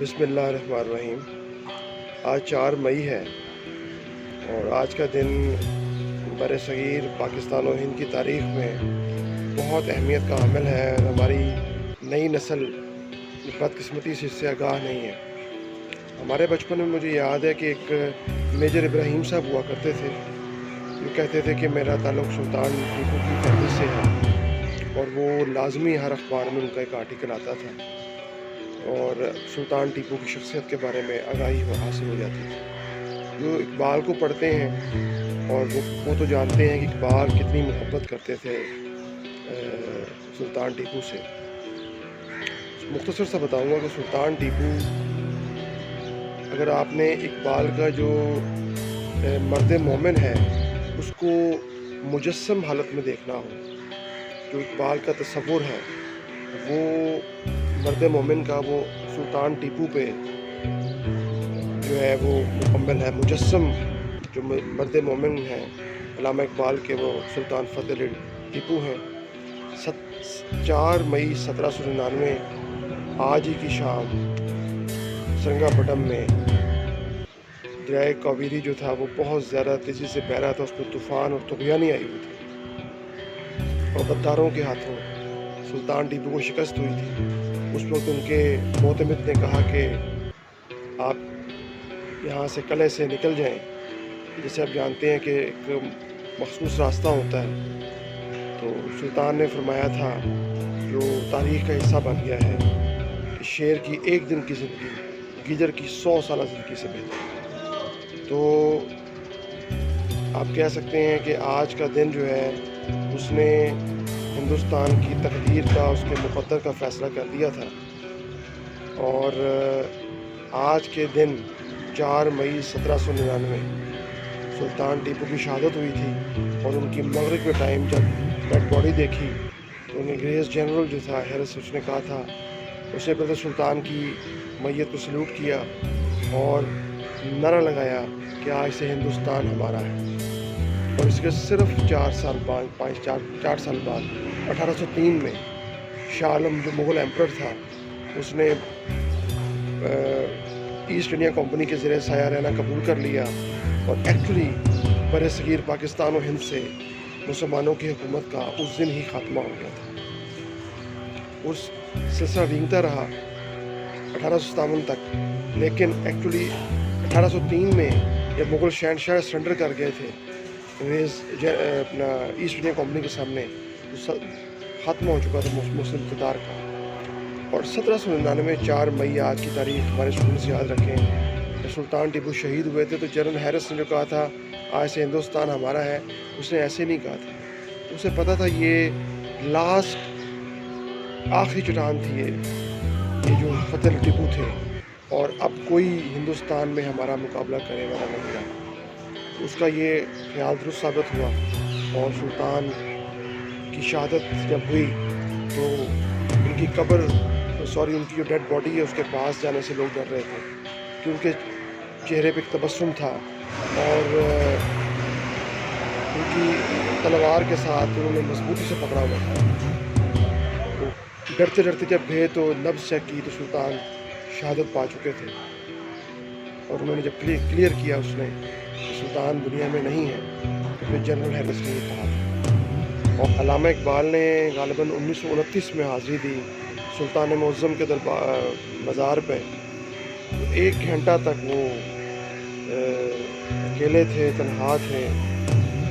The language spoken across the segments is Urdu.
بسم اللہ الرحمن الرحیم۔ آج 4 مئی ہے اور آج کا دن بر صغیر پاکستان و ہند کی تاریخ میں بہت اہمیت کا حامل ہے اور ہماری نئی نسل بدقسمتی سے اس سے آگاہ نہیں ہے۔ ہمارے بچپن میں مجھے یاد ہے کہ ایک میجر ابراہیم صاحب ہوا کرتے تھے جو کہتے تھے کہ میرا تعلق سلطان ٹیپو کی فیملی سے ہے، اور وہ لازمی ہر اخبار میں ان کا ایک آرٹیکل آتا تھا اور سلطان ٹیپو کی شخصیت کے بارے میں آگاہی حاصل ہو جاتی تھی۔ جو اقبال کو پڑھتے ہیں اور وہ تو جانتے ہیں کہ اقبال کتنی محبت کرتے تھے سلطان ٹیپو سے۔ مختصر سا بتاؤں گا کہ سلطان ٹیپو، اگر آپ نے اقبال کا جو مرد مومن ہے اس کو مجسم حالت میں دیکھنا ہو، جو اقبال کا تصور ہے وہ مرد مومن کا وہ سلطان ٹیپو پہ جو ہے وہ مکمل ہے۔ مجسم جو مرد مومن ہیں علامہ اقبال کے، وہ سلطان فتح علی ٹیپو ہیں۔ 4 مئی 1799 آج ہی کی شام سرنگا پٹم میں دریائے کاویری جو تھا وہ بہت زیادہ تیزی سے بہہ رہا تھا، اس میں طوفان اور طغیانی آئی ہوئی تھی اور غداروں کے ہاتھوں سلطان ٹیپو کو شکست ہوئی تھی۔ اس وقت ان کے معتمد نے کہا کہ آپ یہاں سے قلعے سے نکل جائیں۔ جیسے آپ جانتے ہیں کہ ایک مخصوص راستہ ہوتا ہے، تو سلطان نے فرمایا تھا جو تاریخ کا حصہ بن گیا ہے کہ شیر کی ایک دن کی زندگی گیدڑ کی 100 سالہ زندگی سے بہتر۔ تو آپ کہہ سکتے ہیں کہ آج کا دن جو ہے اس نے ہندوستان کی تقدیر کا، اس کے مقدر کا فیصلہ کر دیا تھا، اور آج کے دن 4 مئی 1799 سلطان ٹیپو کی شہادت ہوئی تھی، اور ان کی مغرب کے ٹائم جب ڈیڈ باڈی دیکھی تو انگریز جنرل جو تھا ہیرس، اس نے کہا تھا، اس نے پہلے سلطان کی میت کو سلوٹ کیا اور نعرہ لگایا کہ آج سے ہندوستان ہمارا ہے۔ اور اس کے صرف 4 سال بعد 1803 میں شاہ عالم جو مغل ایمپرر تھا، اس نے ایسٹ انڈیا کمپنی کے زیر سایہ رہنا قبول کر لیا، اور ایکچولی بر صغیر پاکستان و ہند سے مسلمانوں کی حکومت کا اس دن ہی خاتمہ ہو گیا تھا۔ اس سلسلہ رینگتا رہا 1857 تک، لیکن ایکچولی 1803 میں جب مغل شہنشاہ سرنڈر کر گئے تھے انگریز اپنا ایسٹ انڈیا کمپنی کے سامنے، تو ختم ہو چکا تھا مسلم اقتدار کا۔ اور 1799 4 مئی آج کی تاریخ ہمارے اسٹوڈنٹس یاد رکھیں کہ سلطان ٹیپو شہید ہوئے تھے، تو جنرل ہیرس نے جو کہا تھا آج سے ہندوستان ہمارا ہے، اس نے ایسے نہیں کہا تھا، اسے پتا تھا یہ لاسٹ آخری چٹان تھی، یہ جو فتح علی ٹیپو تھے، اور اب کوئی ہندوستان میں ہمارا مقابلہ کرنے والا نہیں رہا۔ اس کا یہ خیال درست ثابت ہوا، اور سلطان کی شہادت جب ہوئی تو ان کی ان کی جو ڈیڈ باڈی ہے اس کے پاس جانے سے لوگ ڈر رہے تھے، کہ ان کے چہرے پہ ایک تبسم تھا، اور ان کی تلوار کے ساتھ انہوں نے مضبوطی سے پکڑا ہوا تھا۔ ڈرتے ڈرتے جب گئے تو نبض چیک کی تو سلطان شہادت پا چکے تھے، اور انہوں نے جب کلیئر کیا اس نے کہ سلطان دنیا میں نہیں ہے، تو پھر جنرل ہیرس نے یہ کہا تھا۔ اور علامہ اقبال نے غالباً 1929 میں حاضری دی سلطان معظم کے مزار پہ۔ 1 گھنٹہ تک وہ اکیلے تھے، تنہا تھے،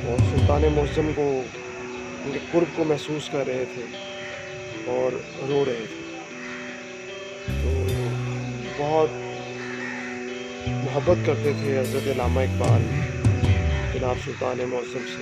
اور سلطان معظم کو، ان کے قرب کو محسوس کر رہے تھے اور رو رہے تھے۔ تو بہت محبت کرتے تھے حضرت علامہ اقبال جناب سلطان معظم سے۔